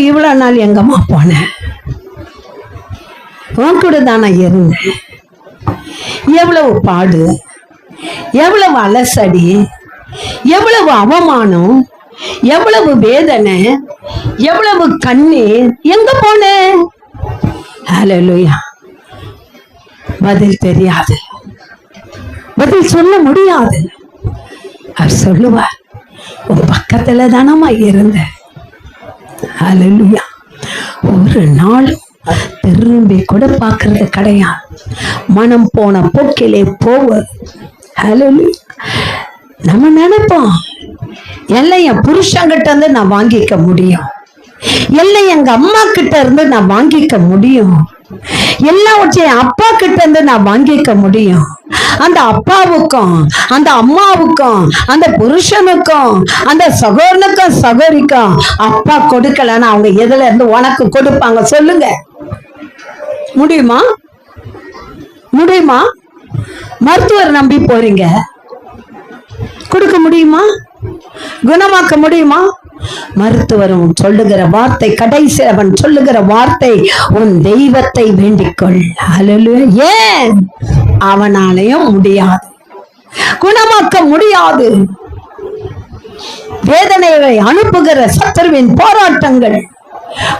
இவ்வளவு நாள் எங்கம்மா போனேன், உன் கூட தானே இருந்தேன், எவ்வளவு பாடு, எவ்வளவு அலசடி, எவ்வளவு அவமானம், எவ்வளவு வேதனை, எவ்வளவு கண்ணீர், எங்க போனேன்? ஹல்லேலூயா. பதில் தெரியாது, பதில் சொல்ல முடியாது. அவர் சொல்லுவார், உன் பக்கத்துல தானமா இருந்த. ஹல்லேலூயா. ஒரு நாளும் திரும்பி கூட பார்க்கறது கிடையாது, மனம் போன போக்கிலே போவது. ஹல்லேலூயா. நம்ம நினைப்போம், எல்லாம் என் புருஷங்கிட்ட இருந்து நான் வாங்கிக்க முடியும், எல்லாம் எங்க அம்மா கிட்ட இருந்து நான் வாங்கிக்க முடியும், எல்லாவற்றையும் அப்பா கிட்ட இருந்து நான் வாங்கிக்க முடியும். அந்த அப்பாவுக்கும் அந்த அம்மாவுக்கும் அந்த புருஷனுக்கும் அந்த சகோதரனுக்கும் சகோதரிக்கும் அப்பா கொடுக்கலன்னா அவங்க எதுல இருந்து உனக்கு கொடுப்பாங்க? சொல்லுங்க, முடியுமா? முடியுமா? மருத்துவர் நம்பி போறீங்க, கொடுக்க முடியுமா? குணமாக்க முடியுமா? மருத்துவரும் சொல்லுகிற வார்த்தை, கடைசி அவன் சொல்லுகிற வார்த்தை, உன் தெய்வத்தை வேண்டிக்கொள். ஹல்லேலூயா. ஏன்? அவனாலையும் முடியாது, குணமாக்க முடியாது. வேதனைகளை அனுப்புகிற சத்துருவின் போராட்டங்கள்,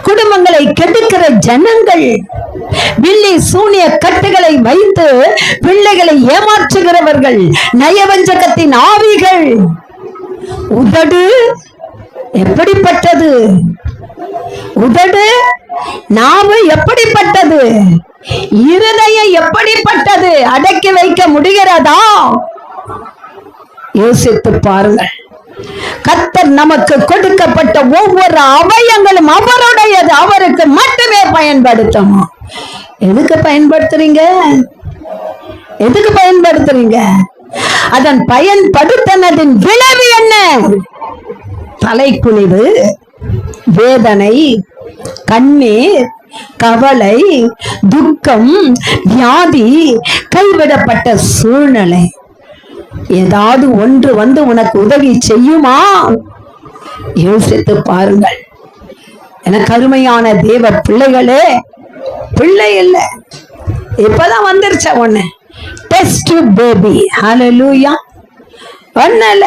குடும்பங்களை கெடுக்கிற ஜனங்கள், வில்லி சூனிய கட்டுகளை வைத்து பிள்ளைகளை ஏமாற்றுகிறவர்கள், நயவஞ்சகத்தின் ஆவிகள். உதடு எப்படிப்பட்டது? உதடு, நாவு எப்படிப்பட்டது? இருதயம் எப்படிப்பட்டது? அடக்கி வைக்க முடிகிறதா? யோசித்து பாருங்கள். கர்த்தர் நமக்கு கொடுக்கப்பட்ட ஒவ்வொரு அவயங்களும் அவருடையது, அவருக்கு மட்டுமே பயன்படுத்தணும். எதுக்கு பயன்படுத்துறீங்க? எதுக்கு பயன்படுத்துறீங்க? அதன் பயன்படுத்தினதின் விளைவு என்ன? தலைக்குனிவு, வேதனை, கண்ணீர், கவலை, துக்கம், வியாதி, கைவிடப்பட்ட சூழ்நிலை. ஏதாவது ஒன்று வந்து உனக்கு உதவி செய்யுமா? யோசித்து பாருங்கள். எனக்கு அருமையான தேவ பிள்ளைகளே, பிள்ளை இல்லை, இப்பதான் வந்துருச்ச ஒண்ணு, டெஸ்ட் பேபி. ஹல்லேலூயா. ஒண்ணு இல்ல,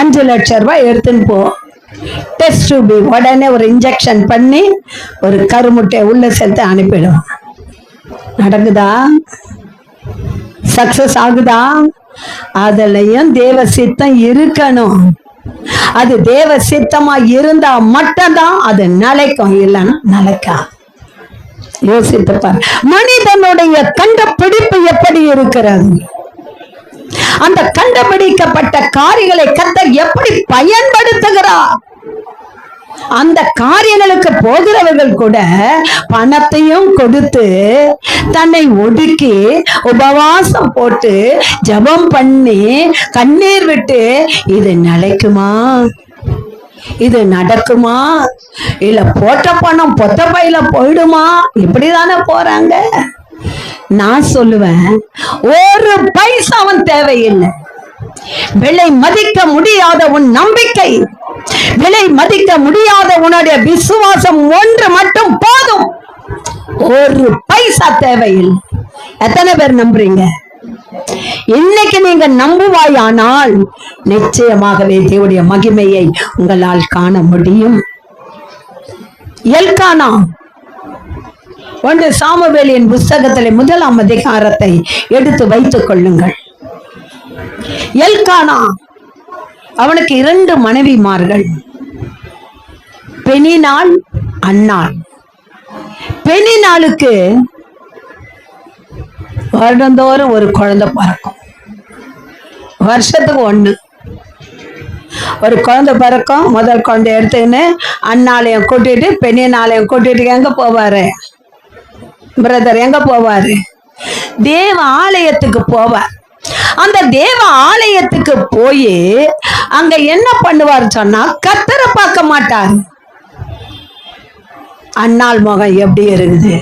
5 லட்சம் ரூபாய் எடுத்துன்னு போ, டெஸ்ட் பேபி. உடனே ஒரு இன்ஜெக்ஷன் பண்ணி ஒரு கருமுட்டை உள்ள சேர்த்து அனுப்பிடுவான். நடக்குதா? சக்சஸ் ஆகுதா? அதுலயும் தேவ சித்தம் இருக்கணும். அது தேவ சித்தமா இருந்தா மட்டும்தான் அது நிலைக்கும், இல்லைன்னா நிலைக்கா. யோசித்து பாரு. மனிதனுடைய கண்டுபிடிப்பு எப்படி இருக்கிறது? அந்த கண்டுபிடிக்கப்பட்ட காரியங்களை கர்த்தர் எப்படி பயன்படுத்துகிறார்? அந்த காரியங்களுக்கு போகிறவர்கள் கூட பணத்தையும் கொடுத்து தன்னை ஒடுக்கி உபவாசம் போட்டு ஜெபம் பண்ணி கண்ணீர் விட்டு, இது நிலைக்குமா, இது நடக்குமா, இல்ல போட்ட பணம் பொத்த பையில போயிடுமா, இப்படிதானே போறாங்க. நான் சொல்லுவேன், ஒரு பைசாவும் தேவையில்லை. விலை மதிக்க முடியாத உன் நம்பிக்கை, விலை மதிக்க முடியாத உன்னுடைய விசுவாசம் ஒன்று மட்டும் போதும். ஒரு பைசா தேவையில்லை. எத்தனை பேர் நம்புறீங்க? இன்னைக்கு நீங்க நம்புவாயானால் நிச்சயமாகவே தேவனுடைய மகிமையை உங்களால் காண முடியும். எல்கானா 1 சாமுவேலின் புஸ்தகத்திலே 1ஆம் அதிகாரத்தை எடுத்து வைத்துக் கொள்ளுங்கள். எல்கானா, அவனுக்கு 2 மனைவிமார்கள், பெனினாள், அன்னாள். பெனினாளுக்கு வருடந்தோறும் ஒரு குழந்தை பிறக்கும், வருஷத்துக்கு 1 ஒரு குழந்தை பிறக்கும். முதல் குழந்தை எடுத்துக்கின்னு அண்ணாலையும் கூட்டிட்டு பெனினாலையும் கூட்டிட்டு எங்க போவாரு பிரதர்? எங்க போவாரு? தேவ ஆலயத்துக்கு போவார். அந்த தேவ ஆலயத்துக்கு போய் அங்க என்ன பண்ணுவார் சொன்னா, கர்த்தரை பார்க்க மாட்டார். அன்னாள் முகம் எப்படி இருக்குது?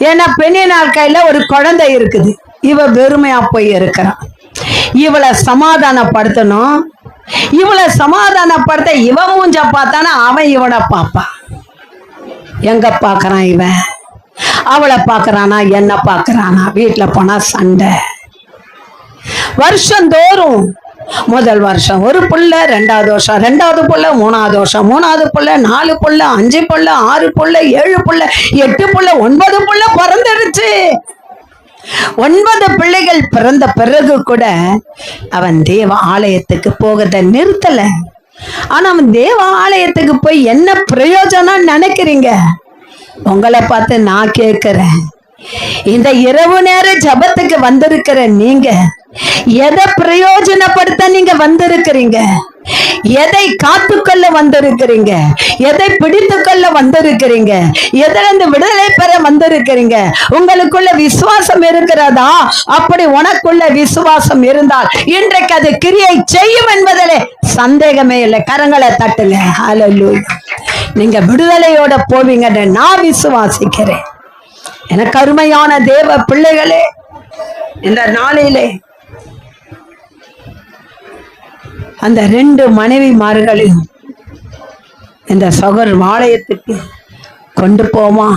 ஏன்னா பெண்ணினாள் கையில ஒரு குழந்தை இருக்குது, இவ வெறுமையா போய் இருக்கிறான். இவளை சமாதானப்படுத்தணும், இவளை சமாதானப்படுத்த இவ மூஞ்ச பார்த்தானா அவன் இவனை பார்ப்பான். எங்க பாக்குறான் இவன், அவளை பாக்குறானா என்ன பாக்குறானா, வீட்டுல போனா சண்டை. வருஷந்தோறும் முதல் வருஷம் ஒரு புள்ள, ரெண்டாவது வருஷம் ரெண்டாவது புள்ள, மூணாவது வருஷம் மூணாவது புள்ள, 4 புள்ள, 5 புள்ள, 6 புள்ள, 7 புள்ள, 8 புள்ள, 9 புள்ள பிறந்துடுச்சு. 9 பிள்ளைகள் பிறந்த பிறகு கூட அவன் தேவ ஆலயத்துக்கு போகத நிறுத்தல. ஆனா அவன் தேவ ஆலயத்துக்கு போய் என்ன பிரயோஜனம் நினைக்கிறீங்க? உங்களை பார்த்து நான் கேட்கிறேன், இந்த இரவு நேர ஜபத்துக்கு வந்திருக்கிற நீங்க எதை பிரயோஜனப்படுத்த நீங்க வந்திருக்கிறீங்க? எதை காத்துக்கொள்ள வந்திருக்கிறீங்க? எதை பிடித்துக்கொள்ள வந்திருக்கிறீங்க? எதிலிருந்து விடுதலை பெற வந்திருக்கிறீங்க? உங்களுக்குள்ள விசுவாசம் இருக்கிறதா? அப்படி உனக்குள்ள விசுவாசம் இருந்தால் இன்றைக்கு அது கிரியை செய்யும் என்பதிலே சந்தேகமே இல்லை. கரங்களை தட்டுங்க. ஹல்லேலூயா. நீங்க விடுதலையோட போவீங்கன்னு நான் விசுவாசிக்கிறேன். எனக்கு அருமையான தேவ பிள்ளைகளே, இந்த நாளிலே அந்த 2 மனைவிமார்களையும் இந்த சகோதர ஆலயத்துக்கு கொண்டு போமா.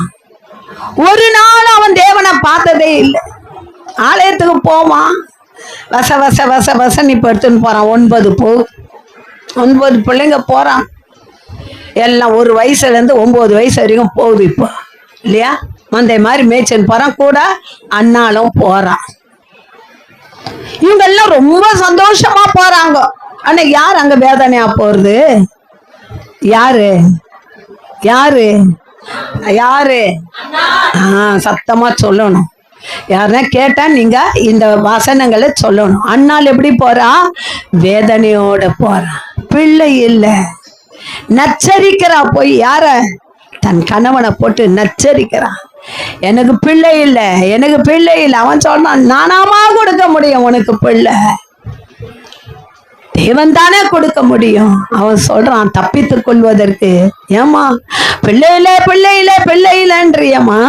ஒரு நாள் அவன் தேவனை பார்த்ததே இல்லை. ஆலயத்துக்கு போமா, வச வச வச வசன் இப்ப எடுத்துன்னு போறான். 9 பிள்ளைங்க போறான். எல்லாம் 1 வயசுல இருந்து 9 வயசு வரைக்கும் போகுது இப்போ இல்லையா? மந்தை மாதிரி மேய்ச்சல் போறான், கூட அண்ணாலும் போறான். இவங்க எல்லாம் ரொம்ப சந்தோஷமா போறாங்க. ஆனா யார் அங்க வேதனையா போறது? யாரு யாரு யாரு? சத்தமா சொல்லணும். யாருன்னா கேட்டா நீங்க இந்த வசனங்களை சொல்லணும். அண்ணால் எப்படி போறா? வேதனையோட போறா. பிள்ளை இல்ல, நச்சரிக்கிறா. போய் யார? தன் கணவனை போட்டு நச்சரிக்கிறான். எனக்கு பிள்ளை இல்லை, எனக்கு பிள்ளை இல்லை. அவன் சொல்றான், நானாமா கொடுக்க முடியும் உனக்கு பிள்ளை? தேவன் தானே கொடுக்க முடியும். அவன் சொல்றான் தப்பித்துக் கொள்வதற்கு, ஏமா பிள்ளை இல்லை பிள்ளை இல்லை பிள்ளை இல்லைன்றியம்மா?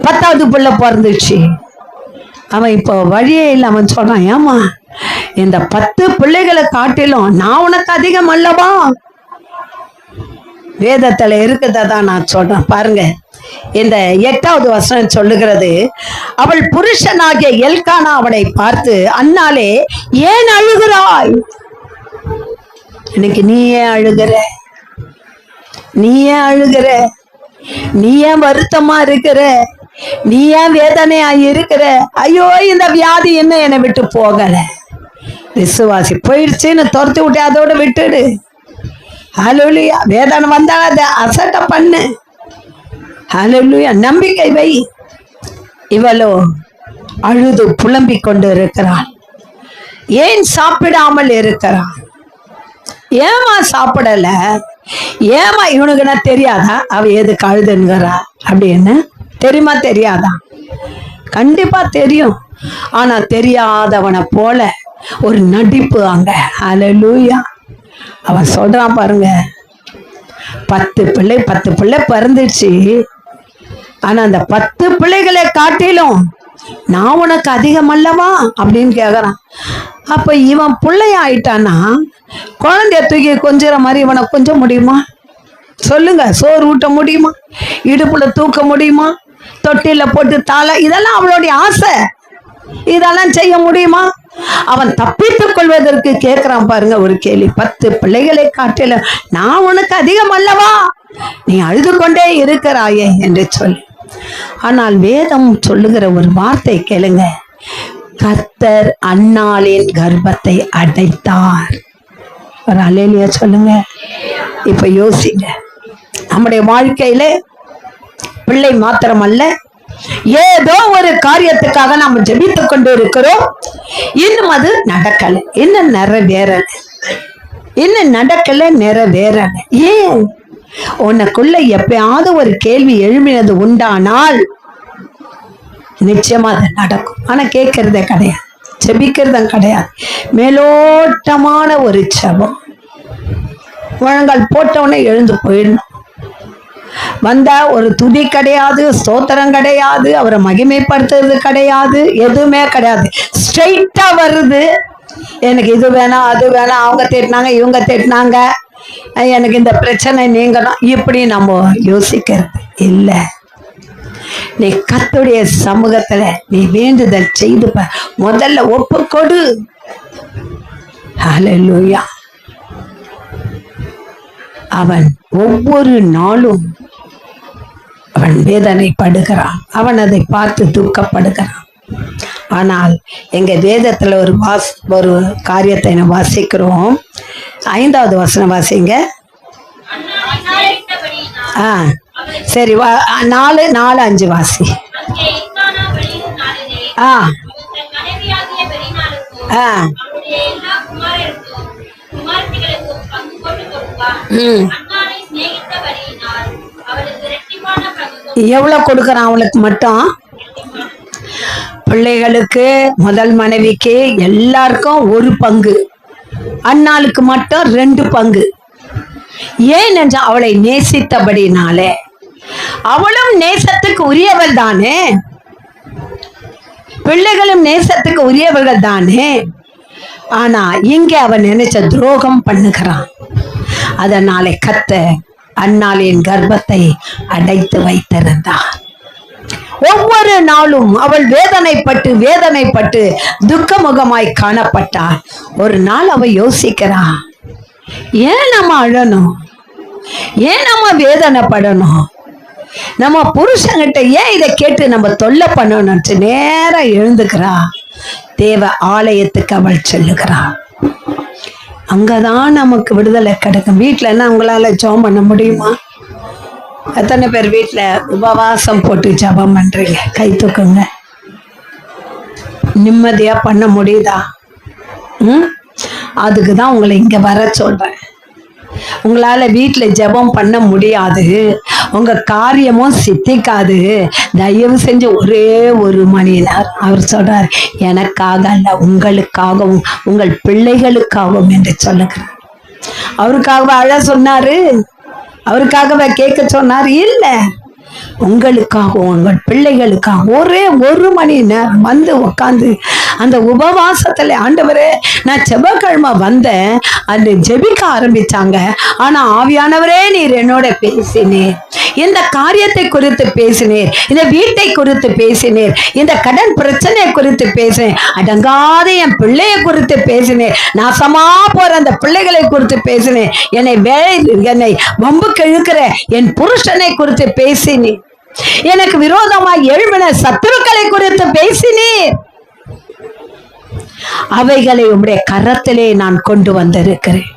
10வது பிள்ளை பிறந்துச்சு. அவன் இப்போ வழியே இல்லை. அவன் சொல்றான், ஏமா இந்த 10 பிள்ளைகளை காட்டிலும் நான் உனக்கு அதிகம் அல்லவா? வேதத்துல இருக்குதான் நான் சொல்றேன் பாருங்க. இந்த 8வது வசனம் சொல்லுகிறது, அவள் புருஷனாகிய எல்கானா அவளை பார்த்து, அண்ணாலே ஏன் அழுகிறாய்? இன்னைக்கு நீ ஏன் அழுகிற? நீ ஏன் அழுகிற? நீ ஏன் வருத்தமா இருக்கிற? நீ ஏன் வேதனையா இருக்கிற? ஐயோ இந்த வியாதி என்ன என்னை விட்டு போகல. விசுவாசி போயிடுச்சுன்னு துரத்தி விட்டு அதோட விட்டுடு. ஹல்லேலூயா. வேதனை வந்தால் அதை அசட்டை பண்ணு. ஹல்லேலூயா. நம்பிக்கை வை. இவளோ அழுது புலம்பிக் கொண்டு இருக்கிறாள். ஏன் சாப்பிடாமல் இருக்கிறாள்? ஏமா சாப்பிடல? ஏமா இவனுக்குன்னா தெரியாதா அவ எதுக்கு அழுதுங்கிறா அப்படின்னு? தெரியுமா தெரியாதா? கண்டிப்பா தெரியும். ஆனா தெரியாதவனை போல ஒரு நடிப்பு அங்க. ஹல்லேலூயா. அவன் சொல்றான் பாருங்க, 10 பிள்ளை பிறந்துச்சு. ஆனா அந்த 10 பிள்ளைகளை காட்டிலும் நான் உனக்கு அதிகம் அல்லவா அப்படின்னு கேக்குறான். அப்ப இவன் பிள்ளைய ஆயிட்டானா குழந்தைய தூக்கி கொஞ்சிற மாதிரி இவனை கொஞ்ச முடியுமா? சொல்லுங்க. சோறு ஊட்ட முடியுமா? இடுப்புல தூக்க முடியுமா? தொட்டில போட்டு தாள, இதெல்லாம் அவளுடைய ஆசை. இதெல்லாம் செய்ய முடியுமா? அவன் தப்பித்துக் கொள்வதற்கு கேட்கிறான் பாருங்க ஒரு கேள்வி. 10 பிள்ளைகளை காட்டில நான் உனக்கு அதிகம் அல்லவா? நீ அழுது கொண்டே இருக்கிறாயே என்று சொல்லி. ஆனால் வேதம் சொல்லுகிற ஒரு வார்த்தை கேளுங்க, கர்த்தர் அன்னாளின் கர்ப்பத்தை அடைத்தார். ஒரு அல்லேலூயா சொல்லுங்க. இப்ப யோசிங்க, நம்முடைய வாழ்க்கையில பிள்ளை மாத்திரமல்ல, ஏதோ ஒரு காரியத்துக்காக நாம் ஜெபித்துக் கொண்டு இருக்கிறோம். இன்னும் அது நடக்கல, இன்னும் நிறைவேறல. ஏன்? உனக்குள்ள எப்பயாவது ஒரு கேள்வி எழுப்பினது உண்டானால் நிச்சயமா அது நடக்கும். ஆனா கேட்கறதே கிடையாது, ஜெபிக்கிறதும் கிடையாது. மேலோட்டமான ஒரு ஜெபம். முழங்கால் போட்டவனே எழுந்து போயிடணும். வந்தா ஒரு துதி கிடையாது, ஸ்தோத்திரம் கிடையாது, அவரை மகிமைப்படுத்துறது கிடையாது, எதுவுமே கிடையாது. ஸ்ட்ரெயிட்டா வருது, எனக்கு இது வேணாம் அது வேணாம், அவங்க திட்டினாங்க இவங்க திட்டினாங்க, எனக்கு இந்த பிரச்சனை நீங்கணும் இப்படி நம்ம யோசிக்கிறது இல்லை. நீ கர்த்தருடைய சமூகத்துல நீ வேண்டுதல் செய்து முதல்ல ஒப்பு கொடு. ஹல்லேலூயா. அவன் ஒவ்வொரு நாளும் அவன் வேதனைப்படுகிறான், அவன் அதை பார்த்து துக்கப்படுகிறான். ஆனால் எங்க வேதத்துல ஒரு காரியத்தை வாசிக்கிறோம். 5வது வசனம் வாசிங்க. சரி, 4:5 வாசி. எவ்வளவு கொடுக்கறான் அவளுக்கு மட்டும்? பிள்ளைகளுக்கு, முதல் மனைவிக்கு, எல்லாருக்கும் 1 பங்கு, அண்ணாளுக்கு மட்டும் 2 பங்கு. ஏன் என்று அவளை நேசித்தபடினாலே. அவளும் நேசத்துக்கு உரியவள் தானே, பிள்ளைகளும் நேசத்துக்கு உரியவர்கள் தானே. ஆனா இங்கே அவன் நினைச்ச துரோகம் பண்ணுகிறான். அதனாலே கர்த்தர் அன்னாளின் கர்ப்பத்தை அடைத்து வைத்திருந்தார். ஒவ்வொரு நாளும் அவள் வேதனைப்பட்டு துக்கமுகமாய் காணப்பட்டாள். ஒரு நாள் அவ யோசிக்கிறான், ஏன் நம்ம அழணும், ஏன் நம்ம வேதனைப்படணும், நம்ம புருஷங்கிட்ட ஏன் இதை கேட்டு நம்ம தொல்லை பண்ணணும்னு நேரம் எழுந்துக்கிறா. தேவ ஆலயத்துக்கு அவள் செல்லுகிறா. அங்கதான் நமக்கு விடுதலை கிடைக்கும். வீட்டுல என்ன உங்களால ஜெபம் பண்ண முடியுமா? எத்தனை பேர் வீட்டுல உபவாசம் போட்டு ஜெபம் பண்றீங்க? கை தூக்குங்க. நிம்மதியா பண்ண முடியுதா? அதுக்குதான் உங்களை இங்க வர சொல்றேன். உங்களால வீட்டுல ஜெபம் பண்ண முடியாது, உங்க காரியமும் சித்திக்காது. தயவு செஞ்சு ஒரே 1 மணி நேரம் அவர் சொல்றார், எனக்காக அல்ல, உங்களுக்காகவும் உங்கள் பிள்ளைகளுக்காகவும் என்று சொல்லுகிறார். அவருக்காகவே அழ சொன்னாரு, அவருக்காகவே கேட்க சொன்னார்? இல்ல, உங்களுக்காகவும் உங்கள் பிள்ளைகளுக்காக ஒரே 1 மணி நேரம் வந்து உட்காந்து அந்த உபவாசத்துல, ஆண்டவரே நான் செவ்வாய்க்கிழமை வந்தேன், அந்த ஜெபிக்க ஆரம்பிச்சாங்க. ஆனா ஆவியானவரே நீர் என்னோட பேசினீர், இந்த காரியத்தை குறித்து பேசினீர், இந்த வீட்டை குறித்து பேசினீர், இந்த கடன் பிரச்சனை குறித்து பேசினேன், அடங்காத என் பிள்ளையை குறித்து பேசினேன், நாசமா போற அந்த பிள்ளைகளை குறித்து பேசினேன், என்னை வம்புக்கு இழுக்கிற என் புருஷனை குறித்து பேசினேன், எனக்கு விரோதமாய் எழும்பின சத்துருக்களை குறித்து பேசினீர். அவைகளை உம்முடைய கரத்திலே நான் கொண்டு வந்திருக்கிறேன்.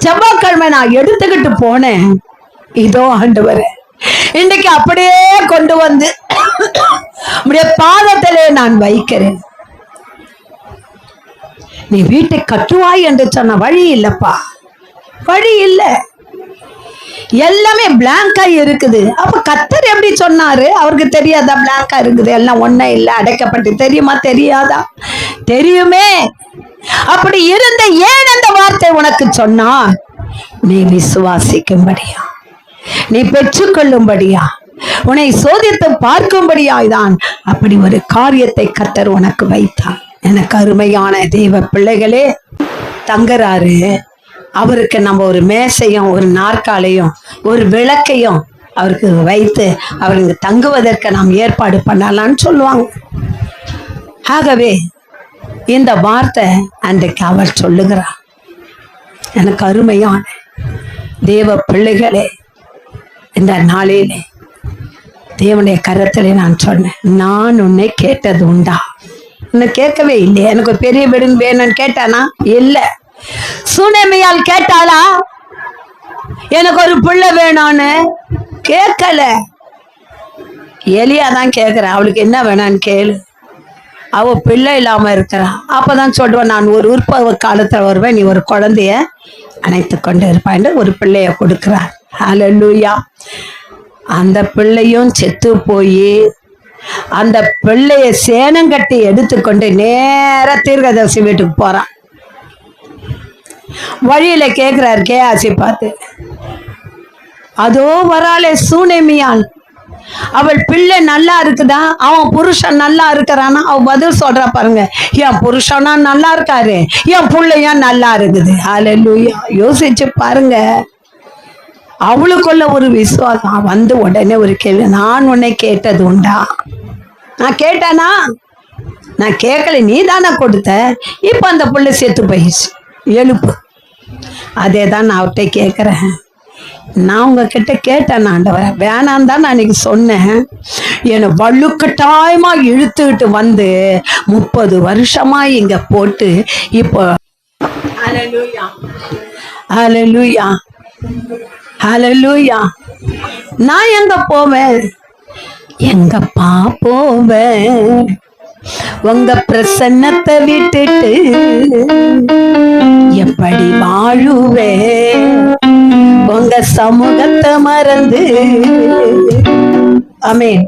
செவ்வாய்க்கிழமை நான் எடுத்துக்கிட்டு போனேன், இதோ ஆண்டவரே இன்னைக்கு அப்படியே கொண்டு வந்து உம்முடைய பாதத்திலே நான் வைக்கிறேன். நீ வீட்டை கட்டுவாய் என்று சொன்ன வழி இல்லப்பா, வழி இல்லை, எல்லாமே பிளாங்கா இருக்குது. அப்ப கர்த்தர் எப்படி சொன்னாரு? அவருக்கு தெரியாதா பிளாங்கா இருக்குது, எல்லாம் ஒண்ணே இல்லை, அடைக்கப்பட்டு? தெரியுமா? தெரியாதா? தெரியுமே. அப்படி இருந்த ஏன் அந்த வார்த்தை உனக்கு சொன்னா? நீ விசுவாசிக்கும்படியா, நீ பெற்றுக்கொள்ளும்படியா, உன்னை சோதித்து பார்க்கும்படியாய்தான் அப்படி ஒரு காரியத்தை கர்த்தர் உனக்கு வைத்தார். எனக்கு அருமையான தேவ பிள்ளைகளே, தங்குறாரு. அவருக்கு நம்ம ஒரு மேசையும் ஒரு நாற்காலையும் ஒரு விளக்கையும் அவருக்கு வைத்து அவருக்கு தங்குவதற்கு நாம் ஏற்பாடு பண்ணலான்னு சொல்லுவாங்க. ஆகவே இந்த வார்த்தை அன்றைக்கு அவர் சொல்லுகிறார். எனக்கு அருமையான தேவ பிள்ளைகளே, இந்த நாளிலே தேவனுடைய கரத்திலே நான் சொன்னேன், நான் உன்னை கேட்டது உண்டா? உன்னை கேட்கவே இல்லையே. எனக்கு ஒரு பெரிய வீடு வேணும்னு கேட்டானா? இல்லை. சுனேமியால் கேட்டாளா எனக்கு ஒரு பிள்ளை வேணும்னு? கேட்கல. எலியா தான் கேட்கிறா, அவளுக்கு என்ன வேணான்னு கேளு, அவ பிள்ளை இல்லாம இருக்கிறா. அப்பதான் சொல்லுவேன், நான் ஒரு உற்பவ காலத்துல வருவேன், நீ ஒரு குழந்தைய அணைத்து கொண்டு இருப்பான். ஒரு பிள்ளைய கொடுக்கிறார். ஹல்லேலூயா. அந்த பிள்ளையும் செத்து போய் அந்த பிள்ளைய சேனங்கட்டி எடுத்துக்கொண்டு நேர தீர்க்கதரிசி வீட்டுக்கு போறான். வழியில கேக்குறாரு கேயாசி பார்த்து, அதோ வராளே சூனேமியால், அவள் பிள்ளை நல்லா இருக்குதா, அவன் புருஷன் நல்லா இருக்கிறானா? அவ பதில் சொல்றா பாருங்க, என் புருஷனா நல்லா இருக்காரு, என் பிள்ளையா நல்லா இருக்குது. ஹல்லேலூயா. யோசிச்சு பாருங்க. அவளுக்குள்ள ஒரு விசுவாசம் வந்து உடனே ஒரு கேள்வி, நான் உன்னை கேட்டது உண்டா? நான் கேட்டேனா? நான் கேட்கல, நீ தானே கொடுத்த. இப்ப அந்த பிள்ளை செத்து போயிடுச்சு, எழுப்பு. அதே தான் நான் அவர்கிட்ட கேட்கிறேன். நான் உங்ககிட்ட கேட்டேன் ஆண்டவரே, வேணாம் தான் நான் அன்னைக்கு சொன்னேன். என்னை வலுக்கட்டாயமா இழுத்துக்கிட்டு வந்து 30 வருஷமா இங்க போட்டு இப்போ ஹல்லேலூயா ஹல்லேலூயா ஹல்லேலூயா. நான் எங்க போவேன்? எங்கப்பா போவேன்? உங்க பிரசன்னத்தை விட்டுட்டு எப்படி வாழுவேன்? உங்க சமூகத்தை மறந்து. ஆமென்.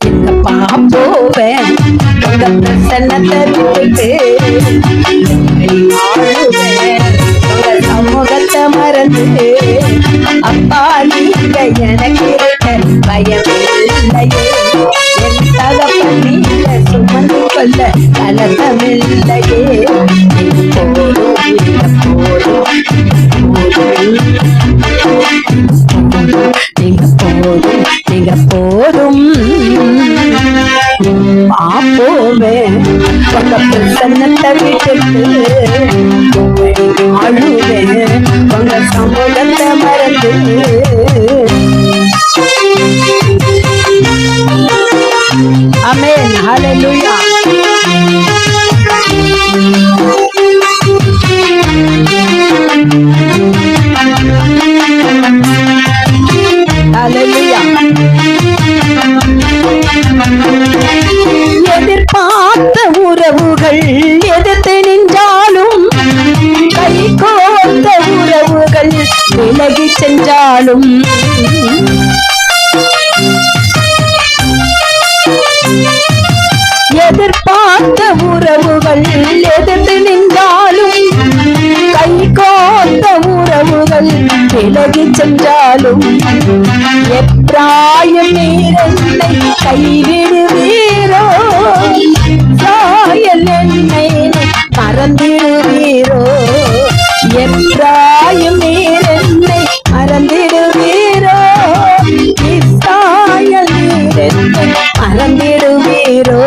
எங்கப்பா போவேன்? உங்க பிரசன்னத்தை விட்டுட்டு எப்படி வாழுவேன்? உங்க சமூகத்தை மறந்து. அப்பா நீங்க எனக்கு பயமில்லையே, என் தகப்பன் நீங்க சுமந்து கொள்ள கலக்கமில்லையே. போதும் நீங்க போதும், நீங்க போதும். போவேன் உங்க பிரசன்னத்தை விட்டுட்டு அழுவேன் உங்க சமூகத்தை மறந்து. ஆமென். ஹல்லேலூயா. ஹல்லேலூயா. எதிர்பார்த்த உறவுகள் எதிர்த்து நின்றாலும், கை கோர்த்த உறவுகள் விலகி சென்றாலும், எதிர்பார்த்த உறவுகள் எதிர்த்து நின்றாலும், கை கோர்த்த உறவுகள் விலகி சென்றாலும், எப்ராயிம் நீர் என்னை கைவிடுவீரோ, சாயல் என்னை மறந்திடுவீரோ, எப்ராயிம் நீர் என்னை மறந்திடுவீரோ, இஸ்ராயேல் நீர் என்னை மறந்திடுவீரோ.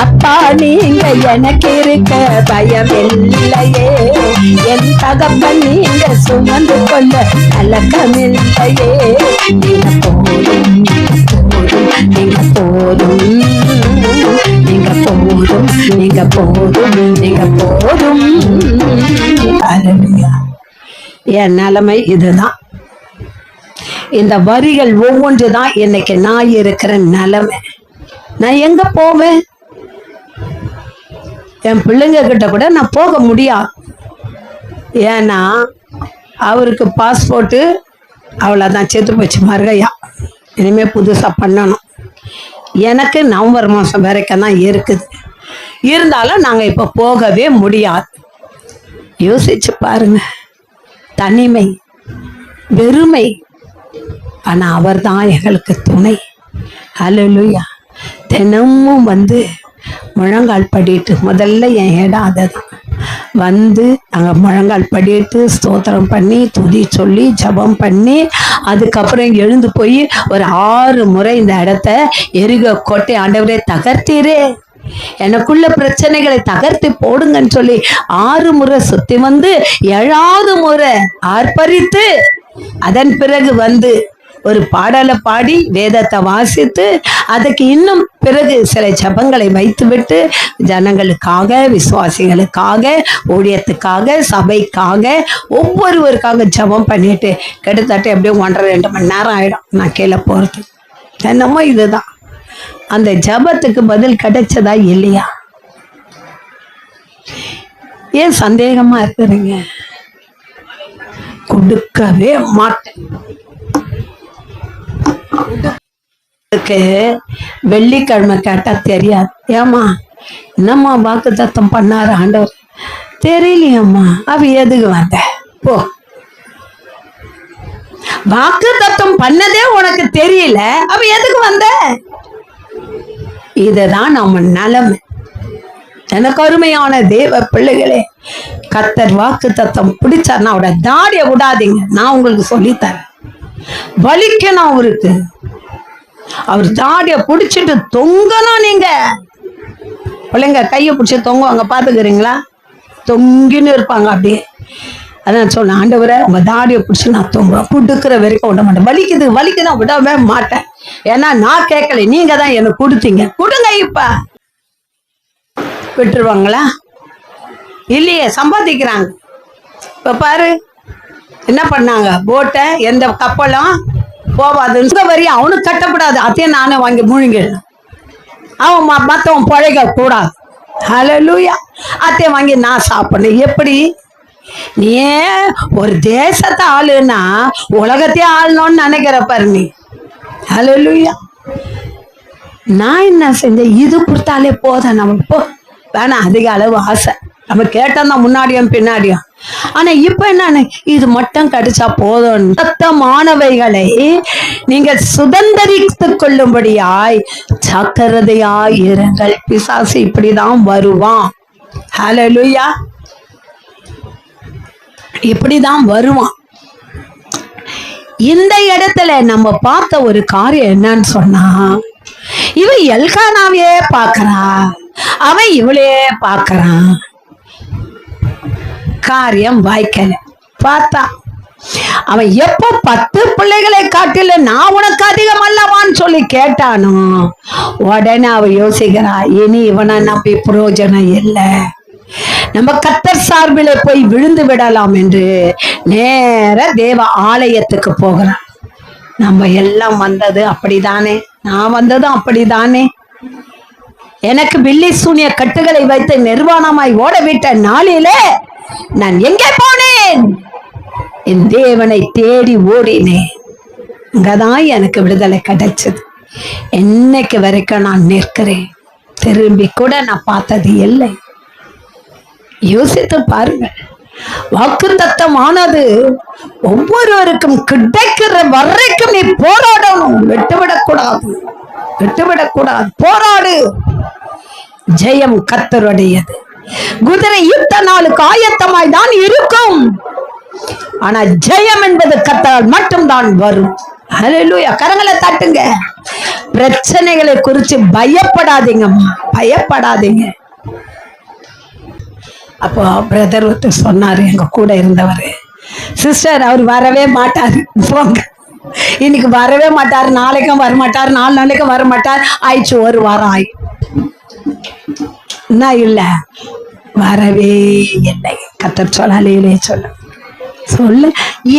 அப்பா நீங்க எனக்கு இருக்க பயமில்லையே, என் தகப்பன் நீங்க சுமந்து கொள்ள கலக்கமில்லையே. நீங்க போதும், நீங்க போதும், நீங்க போதும், நீங்க போதும், நீங்க போதும். ஹல்லேலூயா. என் நிலைமை இதுதான். இந்த வரிகள் ஒவ்வொன்று தான் இன்னைக்கு நான் இருக்கிற நிலைமை. நான் எங்க போவேன்? என் பிள்ளைங்க கிட்ட கூட நான் போக முடியாது. ஏன்னா அவருக்கு பாஸ்போர்ட்டு அவ்வளோதான், செத்து போச்சு மறுகையா. இனிமேல் புதுசாக பண்ணணும். எனக்கு நவம்பர் மாதம் வரைக்கும் தான் இருக்குது. இருந்தாலும் நாங்கள் இப்போ போகவே முடியாது. யோசிச்சு பாருங்க. தனிமை, வெறுமை. ஆனால் அவர் தான் எங்களுக்கு துணை. ஹல்லேலூயா. தினமும் வந்து முழங்கால் படிட்டு, முதல்ல என் இடம் அதை தான் வந்து அங்கே முழங்கால் படிட்டு ஸ்தோத்திரம் பண்ணி துதி சொல்லி ஜபம் பண்ணி, அதுக்கப்புறம் எழுந்து போய் ஒரு 6 முறை இந்த இடத்த எரிக கோட்டை ஆண்டவரே தகர்த்தீரே, எனக்குள்ள பிரச்சனைகளை தகர்த்து போடுங்கன்னு சொல்லி 6 முறை சுத்தி வந்து 7வது முறை ஆர்ப்பரித்து, அதன் பிறகு வந்து ஒரு பாடலை பாடி வேதத்தை வாசித்து, அதுக்கு இன்னும் பிறகு சில ஜபங்களை வைத்துவிட்டு ஜனங்களுக்காக, விசுவாசிகளுக்காக, ஊழியத்துக்காக, சபைக்காக, ஒவ்வொருவருக்காக ஜபம் பண்ணிட்டு கிட்டத்தட்ட எப்படியும் 1.5-2 மணி நேரம் ஆயிடும் நான் கீழே போறது. என்னமோ இதுதான். அந்த ஜபத்துக்கு பதில் கிடைச்சதா இல்லையா? ஏன் சந்தேகமா இருக்கிறீங்க? கொடுக்கவே மாட்டேன். வெள்ளிக்கிழமை கேட்டா தெரியாது. ஏமா என்னம்மா வாக்கு தத்தம் பண்ணாரு ஆண்டவர்? தெரியலையம்மா. அவ எதுக்கு வந்த? போ. வாக்கு தத்துவம் பண்ணதே உனக்கு தெரியல, அப்ப எதுக்கு வந்த? இதுதான் நம்ம நிலைமை. எனக்கு அருமையான தேவ பிள்ளைகளே, கர்த்தர் வாக்கு தத்துவம் பிடிச்சார்னா அவட தாடிய விடாதீங்க. நான் உங்களுக்கு சொல்லித்தரேன். வலிக்கணும் அவருக்கு. அவர் தாடிய பிடிச்சிட்டு தொங்கணும். நீங்க பிள்ளைங்க கையை பிடிச்சி தொங்குவாங்க, பாத்துக்கிறீங்களா? தொங்கின்னு இருப்பாங்க அப்படியே. அதான் சொன்னேன், ஆண்டவரே உங்க தாடியை பிடிச்சி நான் தொங்குவேன், கொடுக்குற வரைக்கும் விட மாட்டேன். வலிக்குது வலிக்குதான் விடவே மாட்டேன். ஏன்னா நான் கேட்கல, நீங்க தான் எனக்கு கொடுத்தீங்க, கொடுங்க. இப்ப விட்டுருவாங்களா? இல்லையே, சம்பாதிக்கிறாங்க. இப்ப பாரு என்ன பண்ணாங்க, போட்டை எந்த கப்பலும் போவாது வரி அவனுக்கு கட்டப்படாது, அதையும் நானே வாங்கி முழுங்கிடணும். அவன் மத்தவன் பழக கூடாது. ஹல்லேலூயா. அதையும் வாங்கி நான் சாப்பிடணும். எப்படி? நீ ஒரு தேசத்தை ஆளுன்னா உலகத்தையே ஆளணும்னு நினைக்கிற பாரு நீ. ஹல்லேலூயா. நான் என்ன செஞ்சேன், இது கொடுத்தாலே போதும் நமக்கு, போ வேணாம் அதிக அளவு ஆசை. நம்ம கேட்டோம்தான் முன்னாடியும் பின்னாடியும். ஆனா இப்ப என்ன, இது மட்டும் கிடைச்சா போதும். சத்தமானவைகளை நீங்கள் சுதந்தரித்துக் கொள்ளும்படியாய் ஜாக்கிரதையாய் இருங்கள். பிசாசு இப்படிதான் வருவான். ஹல்லேலூயா. இப்படிதான் வருவான். இந்த இடத்துல நம்ம பார்த்த ஒரு காரியம் என்னன்னு சொன்னா, இவன் எல்கானாவே பாக்குறான், அவன் இவளே பாக்குறான். காரியம் வாய்க்கல. பார்த்தா அவன் எப்ப 10 பிள்ளைகளை காட்டில நான் உனக்கு அதிகம் அல்லவான்னு சொல்லி கேட்டானோ, உடனே அவ யோசிக்கிறா, இனி இவனை நம்பி பிரயோஜனம் இல்லை, நம்ம கர்த்தர் சார்பில் போய் விழுந்து விடலாம் என்று நேர தேவ ஆலயத்துக்கு போகிறான். நம்ம எல்லாம் வந்தது அப்படிதானே, நான் வந்ததும் அப்படிதானே. எனக்கு பில்லி சூனிய கட்டுகளை வைத்து நிர்வாணமாய் ஓடவிட்ட நாளிலே நான் எங்கே போனேன்? என் தேவனை தேடி ஓடினேன். அங்கதான் எனக்கு விடுதலை கிடைச்சது. என்னைக்கு வரைக்கும் நான் நிற்கிறேன். திரும்பி கூட நான் பார்த்தது இல்லை. யோசித்து பாருங்கள். வாக்குத்தத்தமானது ஒவ்வொருவருக்கும் கிடைக்கிற வரைக்கும் நீ போராடணும். விட்டுவிடக்கூடாது, விட்டுவிடக்கூடாது. போராடு. ஜெயம் கர்த்தருடையது. குதிரை யுத்த நாளுக்கு ஆயத்தமாய் தான் இருக்கும். ஆனா ஜெயம் என்பது கர்த்தரால் மட்டும்தான் வரும். ஹல்லேலூயா. கரங்களை தட்டுங்க. பிரச்சனைகளை குறித்து பயப்படாதீங்கம்மா, பயப்படாதீங்க. அப்போ பிரதர் ஒருத்தர் சொன்னாரு, எங்க கூட இருந்தவர், சிஸ்டர் அவர் வரவே மாட்டாரு, போங்க இன்னைக்கு வரவே மாட்டாரு, நாளைக்கும் வரமாட்டார், 4 நாளைக்கும் வரமாட்டார். ஆயிடுச்சு, ஒரு வாரம் ஆயி என்ன இல்ல, வரவே இல்லை. கர்த்தர் சொல்லாலே சொல்ல.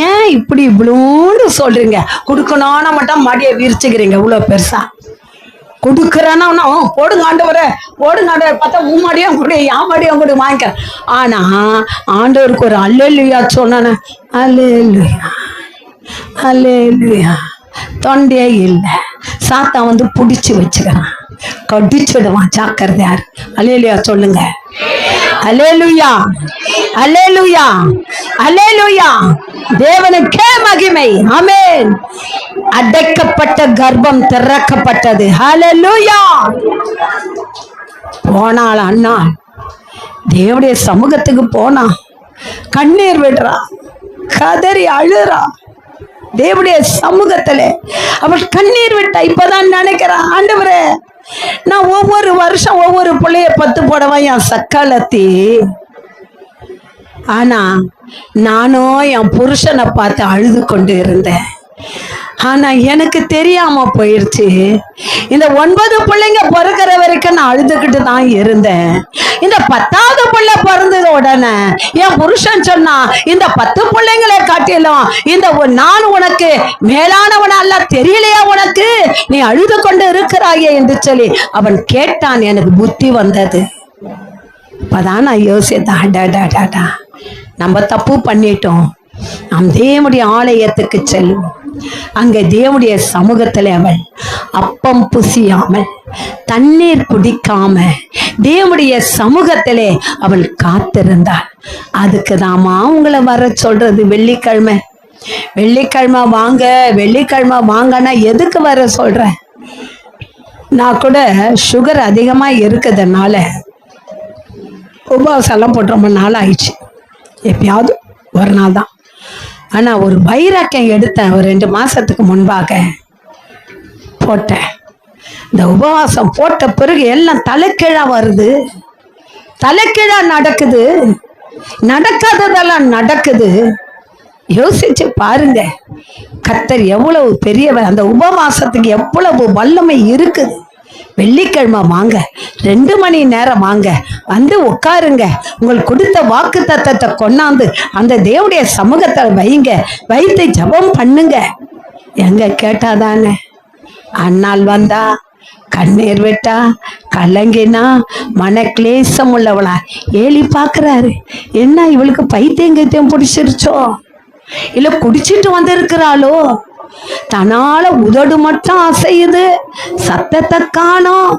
ஏன் இப்படி இவ்வளோன்னு சொல்றீங்க? கொடுக்கணும்னா மட்டும் மடியை விரிச்சுக்கிறீங்க. இவ்வளவு பெருசா கொடுக்குறேன்னா போடுங்க ஆண்டவரே, போடுங்க ஆண்டவர். பார்த்தா உம்மாடியும் கூட யாமாடியும் கூட வாங்கிக்க. ஆனா ஆண்டவருக்கு ஒரு அல்லேலூயா சொன்னானே, அல்லேலூயா அல்லேலூயா. தொண்டையே இல்லை. சாத்தா வந்து பிடிச்சி வச்சுக்கிறான், கடிச்சிடுவான். ஜாக்கிரதையார். அல்லேலூயா சொல்லுங்க. அல்லேலூயா அல்லேலூயா அல்லேலூயா. தேவனுக்கே மகிமை. ஆமென். அடைக்கப்பட்ட கர்ப்பம் திறக்கப்பட்டது. ஹல்லேலூயா. போனாள் அண்ணா, தேவனுடைய சமூகத்துக்கு போனா, கண்ணீர் விடுறா, கதறி அழுறா. தேவனுடைய சமூகத்துல அவள் கண்ணீர் விட்டா. இப்பதான் நினைக்கிறான், ஆண்டவரே நான் ஒவ்வொரு வருஷம் ஒவ்வொரு பிள்ளைய 10 போடவன் என் சக்காலத்தி. ஆனா நானும் என் புருஷனை பார்த்து அழுது கொண்டு இருந்தேன். ஆனா எனக்கு தெரியாம போயிருச்சு. இந்த 9 பிள்ளைங்க பிறக்கிற வரைக்கும் நான் அழுதுகிட்டு தான் இருந்தேன். இந்த 10வது பிள்ளை பிறந்தது உடனே என் புருஷன் சொன்னா, இந்த 10 பிள்ளைங்களை காட்டிலும் இந்த நான் உனக்கு மேலானவன அல்ல, தெரியலையா உனக்கு? நீ அழுது கொண்டு இருக்கிறாயே என்று சொல்லி அவன் கேட்டான். எனக்கு புத்தி வந்தது. இப்பதான் நான் யோசித்தேன், நம்ம தப்பு பண்ணிட்டோம். நாம் தேவனுடைய ஆலயத்துக்கு செல்வோம். அங்க தேவனுடைய சமூகத்துல அவள் அப்பம் புசியாமல், தண்ணீர் குடிக்காம தேவனுடைய சமூகத்திலே அவள் காத்திருந்தாள். அதுக்கு தாமா உங்களை வர சொல்றது. வெள்ளிக்கிழமை வெள்ளிக்கிழமை வாங்க, வெள்ளிக்கிழமை வாங்கன்னா எதுக்கு வர சொல்றேன்? நான் கூட சுகர் அதிகமா இருக்கிறதுனால உபவாசம் எல்லாம் போட்டு ரொம்ப நாள் ஆயிடுச்சு. எப்பயாவது ஒரு நாள் தான். ஆனா ஒரு வைராக்கியம் எடுத்தேன். ஒரு 2 மாசத்துக்கு முன்பாக போட்டேன். இந்த உபவாசம் போட்ட பிறகு எல்லாம் தலைக்கீழா வருது, தலைக்கீழா நடக்குது, நடக்காததெல்லாம் நடக்குது. யோசிச்சு பாருங்க, கர்த்தர் எவ்வளவு பெரியவர். அந்த உபவாசத்துக்கு எவ்வளவு வல்லமை இருக்குது. வெள்ளிக்கிழமை வாங்க, 2 மணி நேரம் வாங்க, வந்து உட்காருங்க. உங்களுக்கு கொடுத்த வாக்கு தத்தத்தை கொண்டாந்து அந்த தேவனுடைய சமூகத்தை வைங்க, வைத்து ஜெபம் பண்ணுங்க. எங்க கேட்டாதானே? அண்ணால் வந்தா, கண்ணீர் விட்டா, கலங்கினா, மன கிளேசம் உள்ளவளா ஏலி பாக்குறாரு. என்ன இவளுக்கு பைத்தியம் கைத்தியம் பிடிச்சிருச்சோ, இல்ல குடிச்சிட்டு வந்திருக்கிறாளோ? தன்னால உதடு மட்டும் அசையுது, சத்தத்தை காணோம்.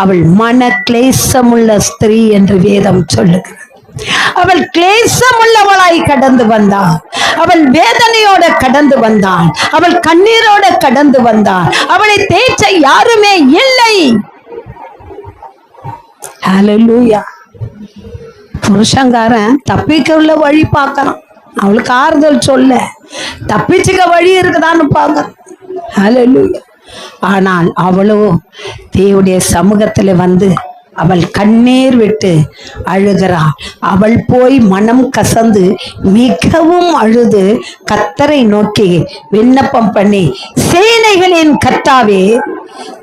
அவள் மன கிளேசமுள்ள ஸ்திரீ என்று வேதம் சொல்லுகிறது. அவள் கிளேசம் உள்ளவளாய் கடந்து வந்தாள். அவள் வேதனையோட கடந்து வந்தாள். அவள் கண்ணீரோட கடந்து வந்தாள். அவளை தேய்ச்ச யாருமே இல்லை. ஹல்லேலூயா. புருஷங்காரன் தப்பிக்க உள்ள வழி பார்க்கறான். அவளுக்கு ஆறுதல் சொல்ல, தப்பிச்சுக்க வழி இருக்குதான்னு பார்க்க. ஹல்லேலூயா. ஆனால் அவளோ தேவனுடைய சமூகத்துல வந்து அவள் கண்ணீர் விட்டு அழுகிறாள். அவள் போய் மனம் கசந்து மிகவும் அழுது கர்த்தரை நோக்கி விண்ணப்பம் பண்ணி, சேனைகளின் கர்த்தாவே,